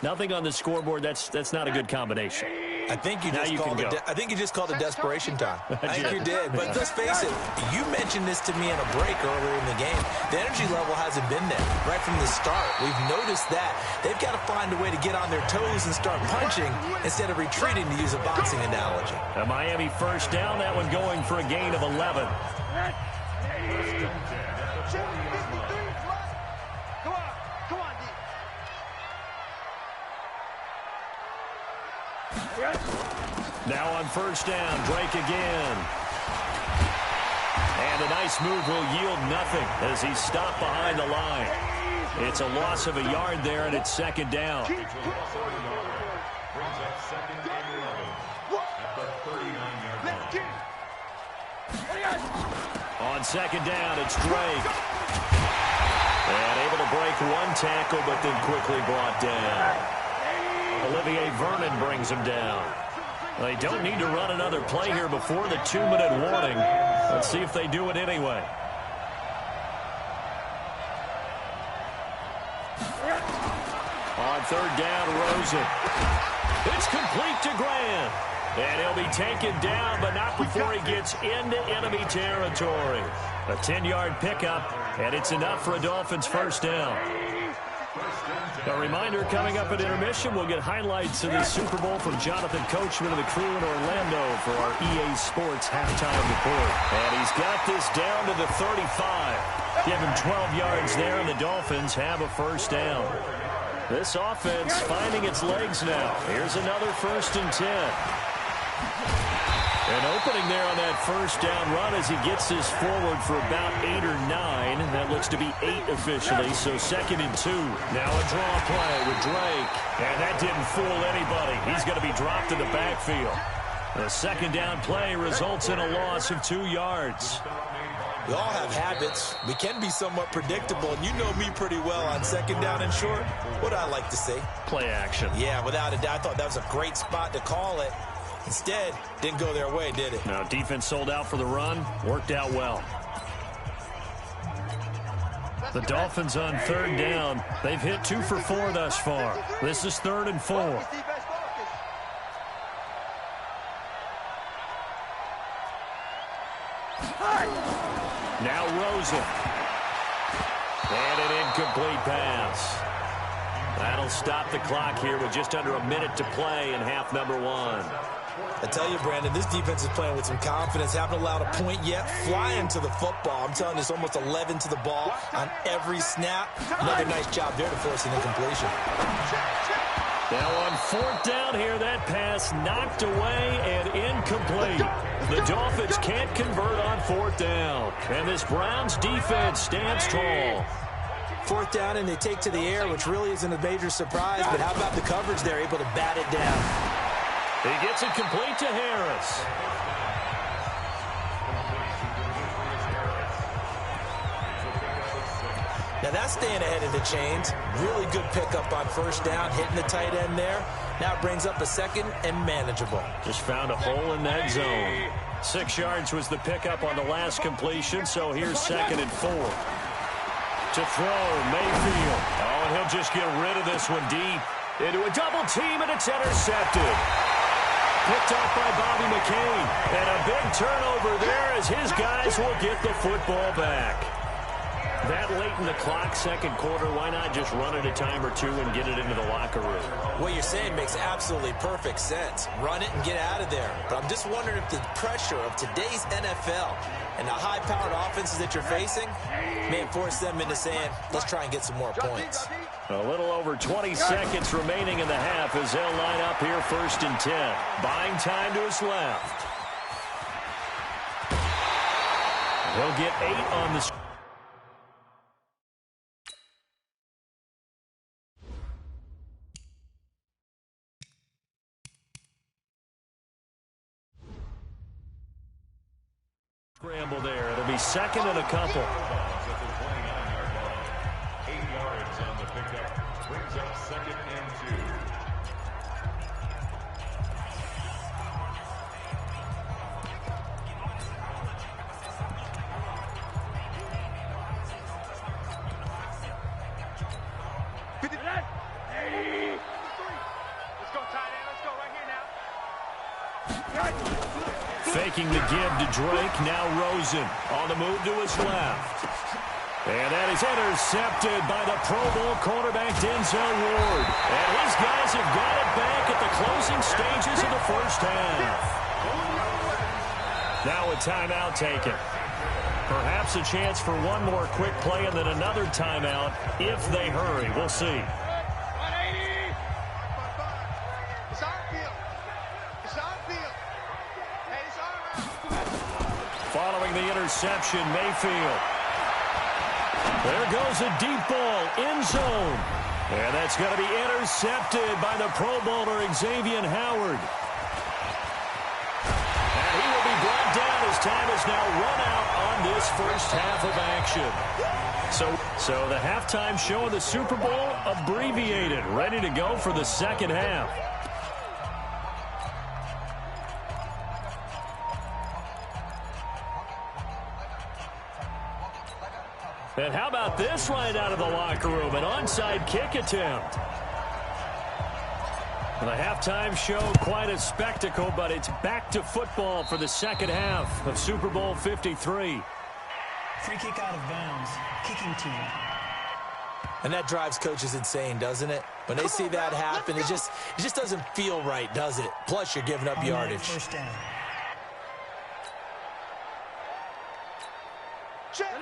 Nothing on the scoreboard. That's not a good combination. I think you just called it desperation time. I think you did. But let's face it, you mentioned this to me in a break earlier in the game. The energy level hasn't been there right from the start. We've noticed that. They've got to find a way to get on their toes and start punching instead of retreating, to use a boxing analogy. A Miami first down, that one going for a gain of 11. Now on first down, Drake again. And a nice move will yield nothing as he's stopped behind the line. It's a loss of a yard there, and it's second down. On second down, it's Drake. And able to break one tackle, but then quickly brought down. Olivier Vernon brings him down. They don't need to run another play here before the 2-minute warning. Let's see if they do it anyway. On third down, Rosen. It's complete to Grant. And he'll be taken down, but not before he gets into enemy territory. A 10-yard pickup, and it's enough for a Dolphins first down. A reminder, coming up at intermission, we'll get highlights of the Super Bowl from Jonathan Coachman and the crew in Orlando for our EA Sports halftime report. And he's got this down to the 35. Give him 12 yards there, and the Dolphins have a first down. This offense finding its legs now. Here's another 1st and 10. An opening there on that first down run as he gets this forward for about 8 or 9. That looks to be 8 officially, so 2nd and 2. Now a draw play with Drake. And that didn't fool anybody. He's going to be dropped in the backfield. The second down play results in a loss of 2 yards. We all have habits. We can be somewhat predictable, and you know me pretty well on second down and short. What do I like to say? Play action. Yeah, without a doubt. I thought that was a great spot to call it. Instead, didn't go their way, did it? Now, defense sold out for the run. Worked out well. The Dolphins on third down. They've hit 2 for 4 thus far. This is 3rd and 4. Now Rosen. And an incomplete pass. That'll stop the clock here with just under a minute to play in half number 1. I tell you, Brandon, this defense is playing with some confidence. Haven't allowed a point yet. Flying to the football. I'm telling you, it's almost 11 to the ball on every snap. Another nice job there to force an incompletion. Now on 4th down here, that pass knocked away and incomplete. The Dolphins can't convert on 4th down. And this Browns defense stands tall. 4th down, and they take to the air, which really isn't a major surprise. But how about the coverage there, able to bat it down? He gets it complete to Harris. Now that's staying ahead of the chains. Really good pickup on first down, hitting the tight end there. Now it brings up a 2nd and manageable. Just found a hole in that zone. 6 yards was the pickup on the last completion, so here's 2nd and 4. To throw, Mayfield. Oh, and he'll just get rid of this one deep. Into a double team, and it's intercepted. Picked off by Bobby McCain. And a big turnover there as his guys will get the football back. That late in the clock, second quarter, why not just run it a time or 2 and get it into the locker room? What you're saying makes absolutely perfect sense. Run it and get out of there. But I'm just wondering if the pressure of today's NFL and the high-powered offenses that you're facing may force them into saying, let's try and get some more points. A little over 20 seconds remaining in the half as they'll line up here 1st and 10. Buying time to his left. He'll get 8 on the scramble there. It'll be 2nd and a couple. 8 yards on the pickup. Brings up 2nd and 2. making the give to Drake. Now Rosen on the move to his left. And that is intercepted by the Pro Bowl cornerback Denzel Ward. And his guys have got it back at the closing stages of the first half. Now a timeout taken. Perhaps a chance for one more quick play and then another timeout if they hurry. We'll see. Following the interception, Mayfield. There goes a deep ball, end zone. And that's going to be intercepted by the Pro Bowler, Xavier Howard. And he will be brought down as time is now run out on this first half of action. So the halftime show of the Super Bowl abbreviated, ready to go for the second half. And how about this right out of the locker room? An onside kick attempt. The halftime show, quite a spectacle, but it's back to football for the second half of Super Bowl 53. Free kick out of bounds, kicking team. And that drives coaches insane, doesn't it? When they see that happen, it just doesn't feel right, does it? Plus, you're giving up yardage. First down.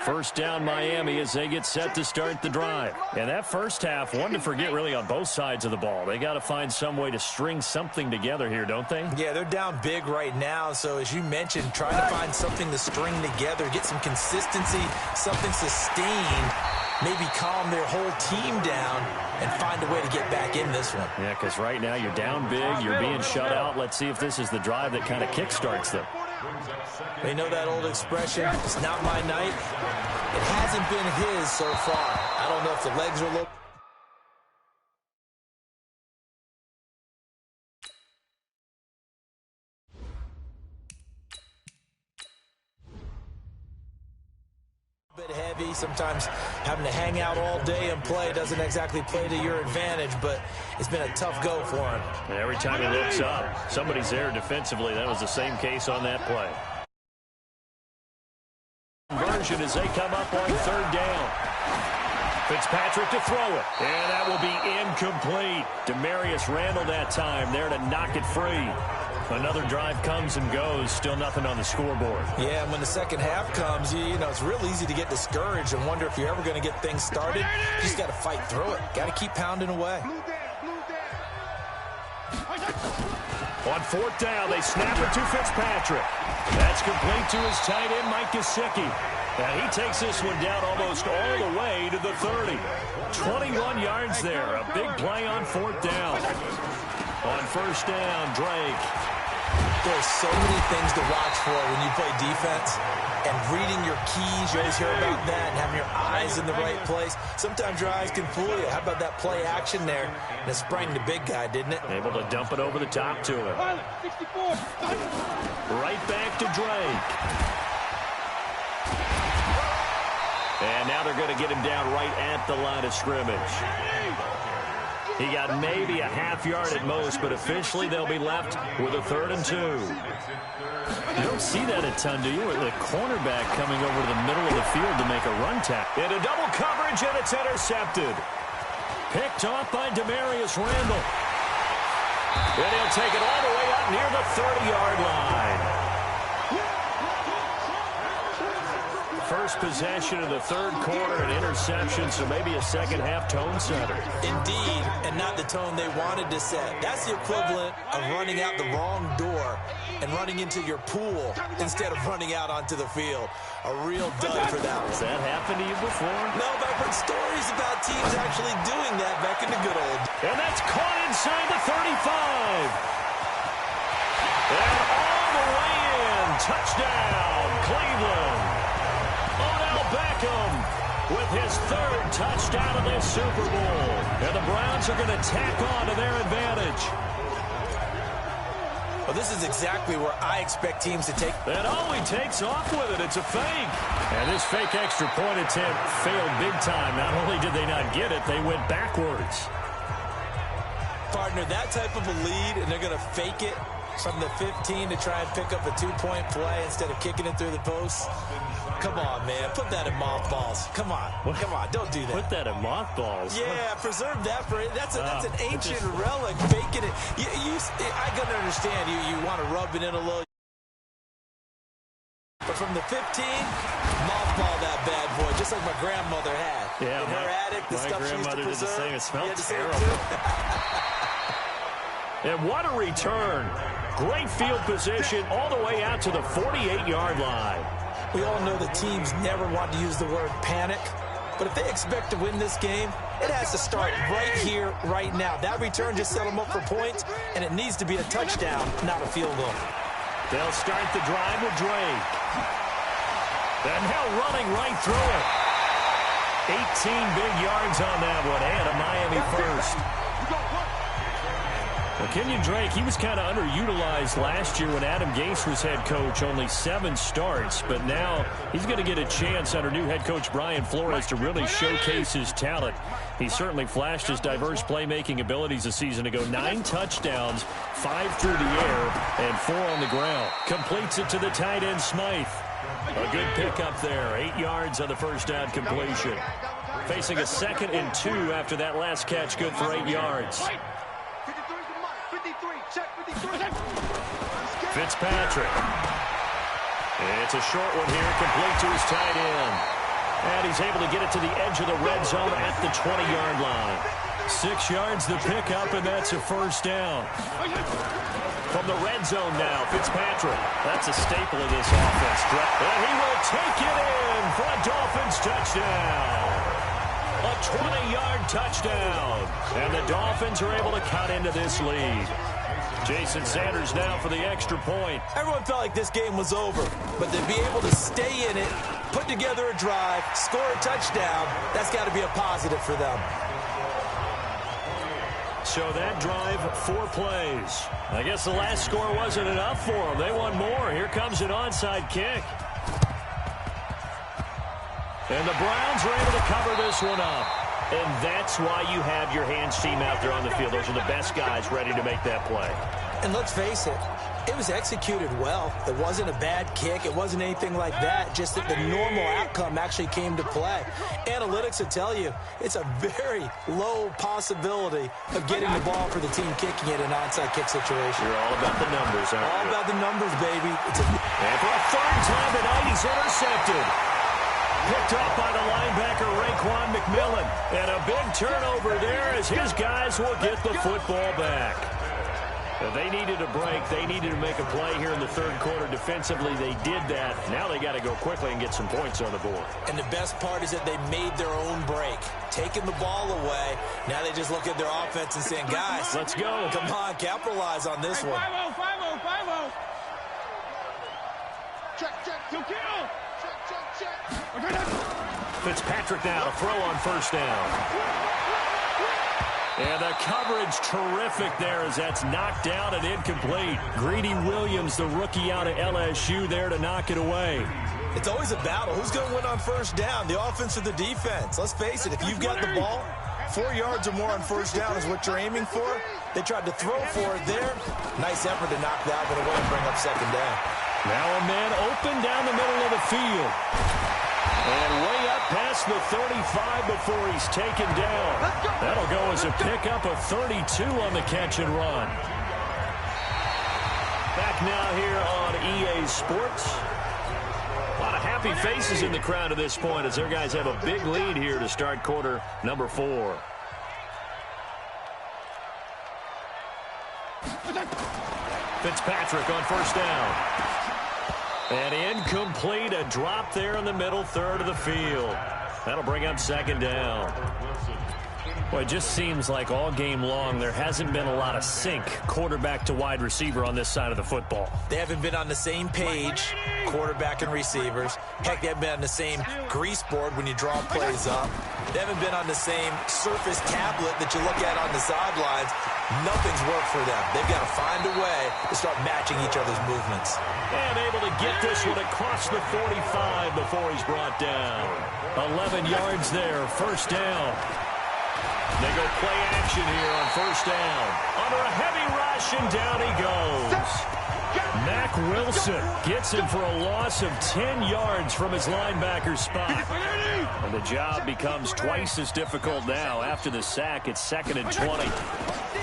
First down Miami as they get set to start the drive. And that first half, one to forget really on both sides of the ball. They got to find some way to string something together here, don't they? Yeah, they're down big right now. So as you mentioned, trying to find something to string together, get some consistency, something sustained, maybe calm their whole team down and find a way to get back in this one. Yeah, because right now you're down big, you're being shut out. Let's see if this is the drive that kind of kickstarts them. They know that old expression, it's not my night. It hasn't been his so far. I don't know if the legs are low. Bit heavy. Sometimes having to hang out all day and play doesn't exactly play to your advantage, but it's been a tough go for him. And every time he looks up, somebody's there defensively. That was the same case on that play. Conversion as they come up on third down. Fitzpatrick to throw it. And that will be incomplete. Demarius Randall that time there to knock it free. Another drive comes and goes. Still nothing on the scoreboard. Yeah, and when the second half comes, you know, it's real easy to get discouraged and wonder if you're ever going to get things started. You just got to fight through it. Got to keep pounding away. On fourth down, they snap it to Fitzpatrick. That's complete to his tight end, Mike Gesicki. And he takes this one down almost all the way to the 30. 21 yards there. A big play on fourth down. On first down, Drake. There's so many things to watch for when you play defense. And reading your keys, you always hear about that, and having your eyes in the right place. Sometimes your eyes can fool you. How about that play action there? And it sprang the big guy, didn't it? Able to dump it over the top to him. Right back to Drake. And now they're going to get him down right at the line of scrimmage. He got maybe a half yard at most, but officially they'll be left with a 3rd and 2. You don't see that a ton, do you? The cornerback coming over to the middle of the field to make a run tack. Into double coverage, and it's intercepted. Picked off by Demarius Randall. And he'll take it all the way up near the 30-yard line. First possession of the third quarter, an interception, so maybe a second-half tone setter. Indeed, and not the tone they wanted to set. That's the equivalent of running out the wrong door and running into your pool instead of running out onto the field. A real dud for that one. Has that happened to you before? No, but I've heard stories about teams actually doing that back in the good old. And that's caught inside the 35. And all the way in. Touchdown, Cleveland. Odell Beckham with his 3rd touchdown of this Super Bowl. And the Browns are going to tack on to their advantage. Well, this is exactly where I expect teams to take. And oh, he takes off with it. It's a fake. And this fake extra point attempt failed big time. Not only did they not get it, they went backwards. Partner, that type of a lead, and they're going to fake it. From the 15 to try and pick up a two-point play instead of kicking it through the post. Come on, man. Put that in mothballs. Come on. Come on. Don't do that. Put that in mothballs. Yeah, preserve that for it. That's an ancient relic. Baking it. I can understand you want to rub it in a little. But from the 15, mothball that bad boy, just like my grandmother had. Yeah, in her attic, the stuff she used to preserve. Did the same. It smelled terrible. And what a return. Great field position all the way out to the 48-yard line. We all know the teams never want to use the word panic. But if they expect to win this game, it has to start right here, right now. That return just set them up for points, and it needs to be a touchdown, not a field goal. They'll start the drive with Drake. And now running right through it. 18 big yards on that one, and a Miami first. Well, Kenyon Drake, he was kind of underutilized last year when Adam Gase was head coach, only 7 starts. But now he's going to get a chance under new head coach Brian Flores to really showcase his talent. He certainly flashed his diverse playmaking abilities a season ago. 9 touchdowns, 5 through the air, and 4 on the ground. Completes it to the tight end, Smythe. A good pickup there, 8 yards on the first down completion. Facing a 2nd and 2 after that last catch, good for 8 yards. Fitzpatrick. It's a short one here, complete to his tight end. And he's able to get it to the edge of the red zone at the 20-yard line. 6 yards the pickup, and that's a first down. From the red zone now, Fitzpatrick. That's a staple of this offense. And he will take it in for a Dolphins touchdown. A 20-yard touchdown. And the Dolphins are able to cut into this lead. Jason Sanders now for the extra point. Everyone felt like this game was over, but to be able to stay in it, put together a drive, score a touchdown, that's got to be a positive for them. So that drive, 4 plays. I guess the last score wasn't enough for them. They want more. Here comes an onside kick. And the Browns are able to cover this one up. And that's why you have your hands team out there on the field. Those are the best guys ready to make that play. And let's face it, it was executed well. It wasn't a bad kick. It wasn't anything like that. Just that the normal outcome actually came to play. Analytics will tell you it's a very low possibility of getting the ball for the team kicking it in an onside kick situation. You're all about the numbers, aren't you? All about the numbers, baby. And for a 3rd time tonight, he's intercepted. Picked up by the linebacker, Raekwon McMillan. And a big turnover there as his guys will get the football back. They needed a break. They needed to make a play here in the 3rd quarter. Defensively, they did that. Now they got to go quickly and get some points on the board. And the best part is that they made their own break. Taking the ball away. Now they just look at their offense and saying, guys, let's go. Come on, capitalize on this one. 5-0, 5-0, 5-0. Check, to kill. Fitzpatrick now to throw on first down. And the coverage terrific there as that's knocked down and incomplete. Greedy Williams, the rookie out of LSU, there to knock it away. It's always a battle. Who's going to win on first down, the offense or the defense? Let's face it, if you've got the ball, 4 yards or more on first down is what you're aiming for. They tried to throw for it there. Nice effort to knock that one away and bring up 2nd down. Now a man open down the middle of the field. And way up past the 35 before he's taken down. That'll go as a pickup of 32 on the catch and run. Back now here on EA Sports. A lot of happy faces in the crowd at this point as their guys have a big lead here to start quarter number 4. Fitzpatrick on first down. And incomplete, a drop there in the middle 3rd of the field. That'll bring up 2nd down. Well, it just seems like all game long there hasn't been a lot of sync quarterback to wide receiver on this side of the football. They haven't been on the same page, quarterback and receivers. Heck, they haven't been on the same grease board when you draw plays up. They haven't been on the same surface tablet that you look at on the sidelines. Nothing's worked for them. They've got to find a way to start matching each other's movements. And able to get this one across the 45 before he's brought down. 11 yards there, first down. They go play action here on first down. Under a heavy rush, and down he goes. Mack Wilson gets him for a loss of 10 yards from his linebacker spot. And the job becomes twice as difficult now. After the sack, it's 2nd and 20.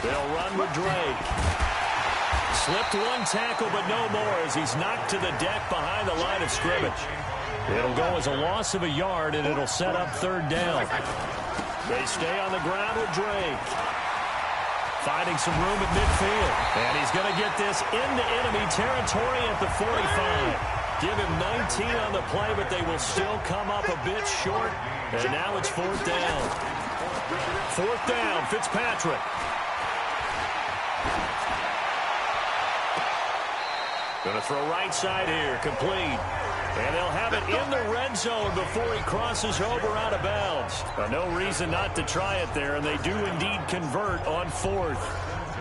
They'll run with Drake. Slipped one tackle, but no more as he's knocked to the deck behind the line of scrimmage. It'll go as a loss of a yard, and it'll set up 3rd down. They stay on the ground with Drake. Finding some room at midfield. And he's going to get this into enemy territory at the 45. Give him 19 on the play, but they will still come up a bit short. And now it's 4th down. 4th down, Fitzpatrick. Going to throw right side here, complete. And they'll have it in the red zone before he crosses over out of bounds. No reason not to try it there, and they do indeed convert on 4th.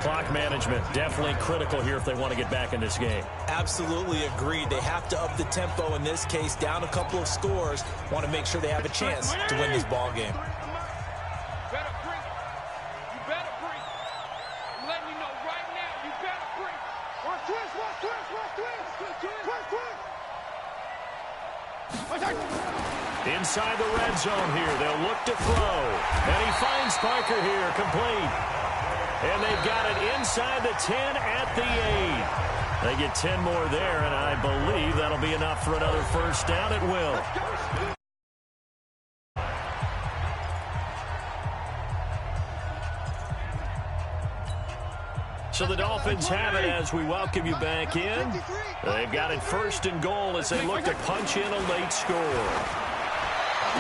Clock management definitely critical here if they want to get back in this game. Absolutely agreed. They have to up the tempo in this case, down a couple of scores. Want to make sure they have a chance to win this ball game. Inside the red zone here, they'll look to throw. And he finds Parker here, complete. And they've got it inside the 10 at the 8. They get 10 more there, and I believe that'll be enough for another first down. It will. So the Dolphins have it as we welcome you back in. They've got it 1st and goal as they look to punch in a late score.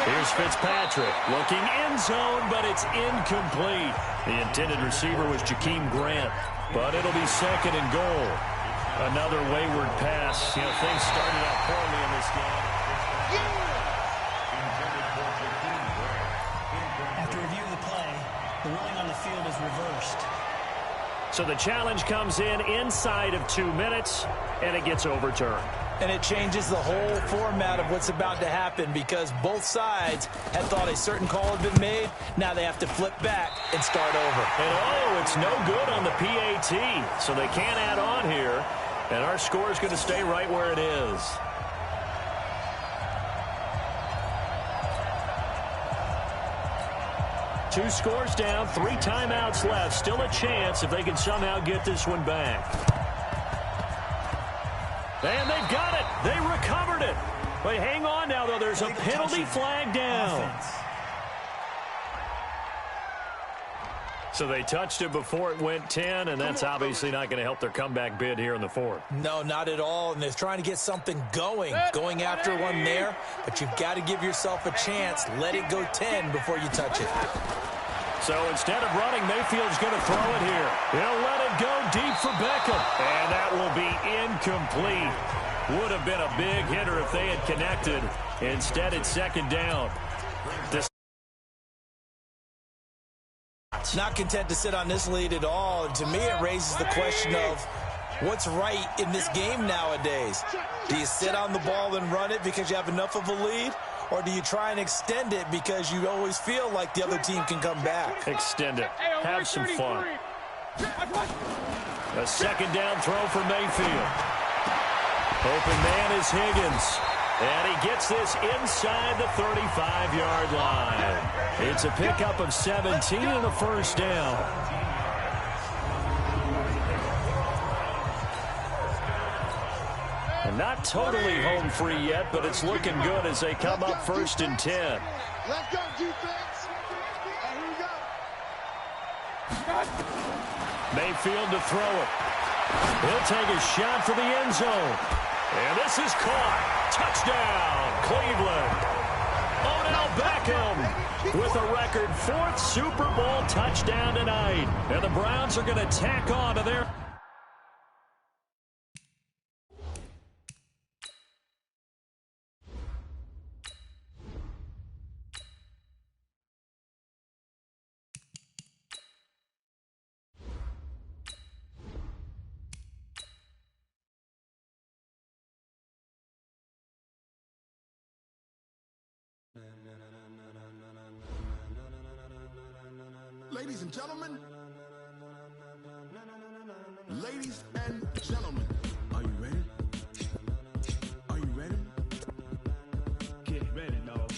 Here's Fitzpatrick looking end zone, but it's incomplete. The intended receiver was Jakeem Grant, but it'll be 2nd and goal. Another wayward pass. You know, things started out poorly in this game. After review of the play, the ruling on the field is reversed. So the challenge comes in inside of 2 minutes, and it gets overturned. And it changes the whole format of what's about to happen because both sides had thought a certain call had been made. Now they have to flip back and start over. And oh, it's no good on the PAT, so they can't add on here. And our score is going to stay right where it is. Two scores down, 3 timeouts left. Still a chance if they can somehow get this one back. And they've got it. They recovered it. But hang on now, though. There's a penalty flag down. So they touched it before it went 10, and that's obviously not going to help their comeback bid here in the 4th. No, not at all. And they're trying to get something going after one there. But you've got to give yourself a chance. Let it go 10 before you touch it. So instead of running, Mayfield's going to throw it here. He'll let it go deep for Beckham. And that will be incomplete. Would have been a big hitter if they had connected. Instead, it's 2nd down. Not content to sit on this lead at all. And to me, it raises the question of what's right in this game nowadays. Do you sit on the ball and run it because you have enough of a lead? Or do you try and extend it because you always feel like the other team can come back? Extend it. Have some fun. A 2nd down throw for Mayfield. Open man is Higgins. And he gets this inside the 35-yard line. It's a pickup of 17 and a first down. And not totally home free yet, but it's looking good as they come up 1st and 10. Let's go, defense. Here we go. Mayfield to throw it. He'll take a shot for the end zone. And this is caught. Touchdown, Cleveland. Odell Beckham with a record 4th Super Bowl touchdown tonight. And the Browns are going to tack on to their... Ladies and gentlemen. Ladies and gentlemen. Are you ready? Are you ready? Get ready, dog.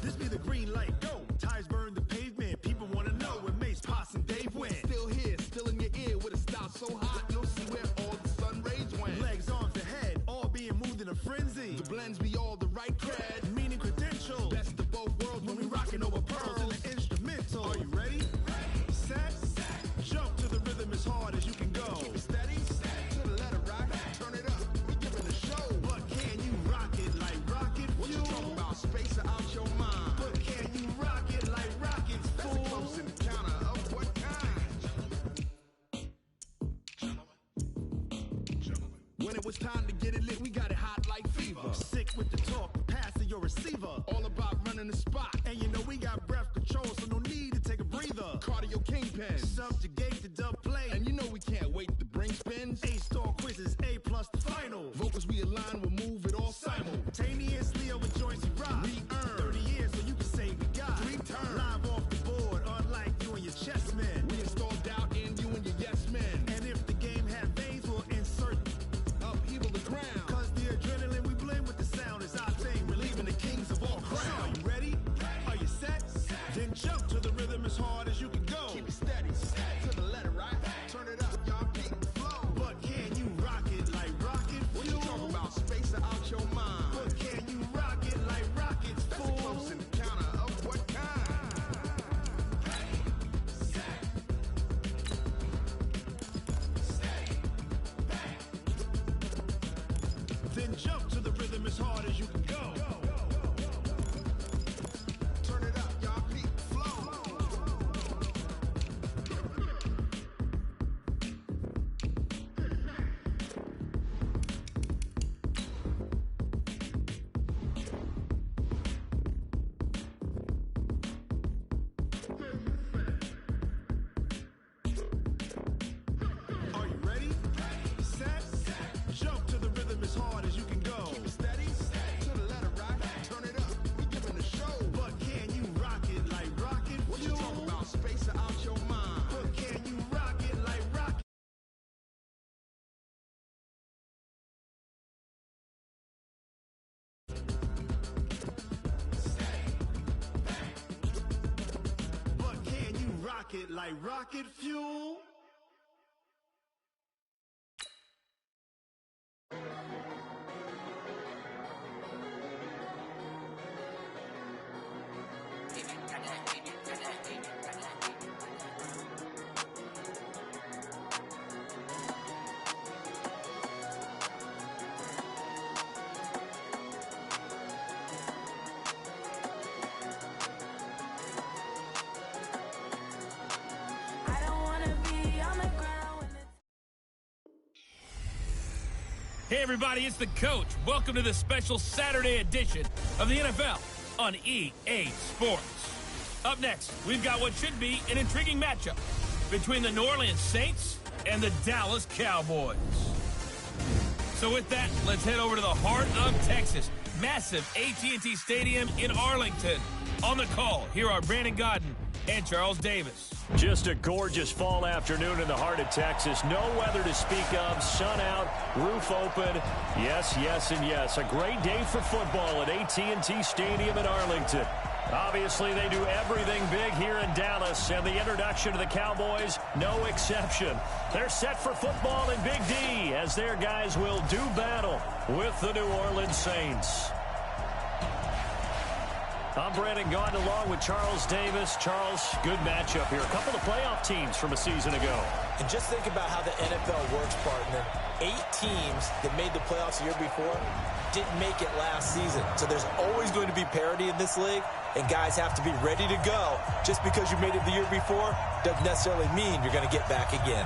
This be the green light, go. Tires burn the pavement. People want to know where Mace, Poss, and Dave went. Still here, still in your ear with a style so hot, you'll see where all the sun rays went. Legs, arms, the head, all being moved in a frenzy. The blends be all the right cred, meaning credentials. Best of both worlds when we rockin' over pearls in the instrumental. Are you ready? Set, jump to the rhythm as hard as you can go. Keep it steady, to the letter rock, turn it up. We giving a show. But can you rock it like rocket fuel? What you talking about? Space out your mind. But can you rock it like rockets, fool? That's a close encounter of what kind? When it was time to get it lit, we got it hot like fever. Sick with the talk, passing your receiver. All about running the spot. And you know we got breath control, so no need to take a breather. Cardio kingpin, subjugate the dub play. And you know we can't wait to bring spins. A-star quizzes, A+ the final. Vocals we align, we'll move it all simultaneously over joints we rock. We earn 30 years, so you can say we got 3 turns. Live off the board, unlike you and your chess men. We install doubt in you and your yes men. And if the game had veins, we'll insert upheaval the ground. Cause the adrenaline we blend with the sound is our thing, relieving the kings of all crowns. So are you ready? Are you set? Then jump to the rhythm as hard as you can go. Keep it steady, to the letter right. Turn it up, y'all keep the flow. But can you rock it like rocket fuel? What you talking about? Space out your mind. But can you rock it like rockets, fool? That's a close encounter of what kind? Then jump to the rhythm as hard as you can go. Turn it up, y'all keep the flow. Are you ready? Set, jump to the rhythm as hard as you can go. Keep it steady, to the letter right. Turn it up, we giving a show. But can you rock it like rocket fuel? What you talking about? Space out your mind. But can you rock it like rocket? But can you rock it like rocket fuel? I don't wanna be on the ground when it's Hey, everybody, it's the coach. Welcome to the special Saturday edition of the NFL on EA Sports. Up next, we've got what should be an intriguing matchup between the New Orleans Saints and the Dallas Cowboys. So with that, let's head over to the heart of Texas. Massive AT&T Stadium in Arlington. On the call, here are Brandon Gaudin and Charles Davis. Just a gorgeous fall afternoon in the heart of Texas. No weather to speak of. Sun out, roof open. Yes, yes, and yes. A great day for football at AT&T Stadium in Arlington. Obviously, they do everything big here in Dallas, and the introduction to the Cowboys, no exception. They're set for football in Big D as their guys will do battle with the New Orleans Saints. I'm Brandon Gaudin along with Charles Davis. Charles, good matchup here. A couple of playoff teams from a season ago. And just think about how the NFL works, partner. 8 teams that made the playoffs the year before didn't make it last season. So there's always going to be parity in this league, and guys have to be ready to go. Just because you made it the year before doesn't necessarily mean you're going to get back again.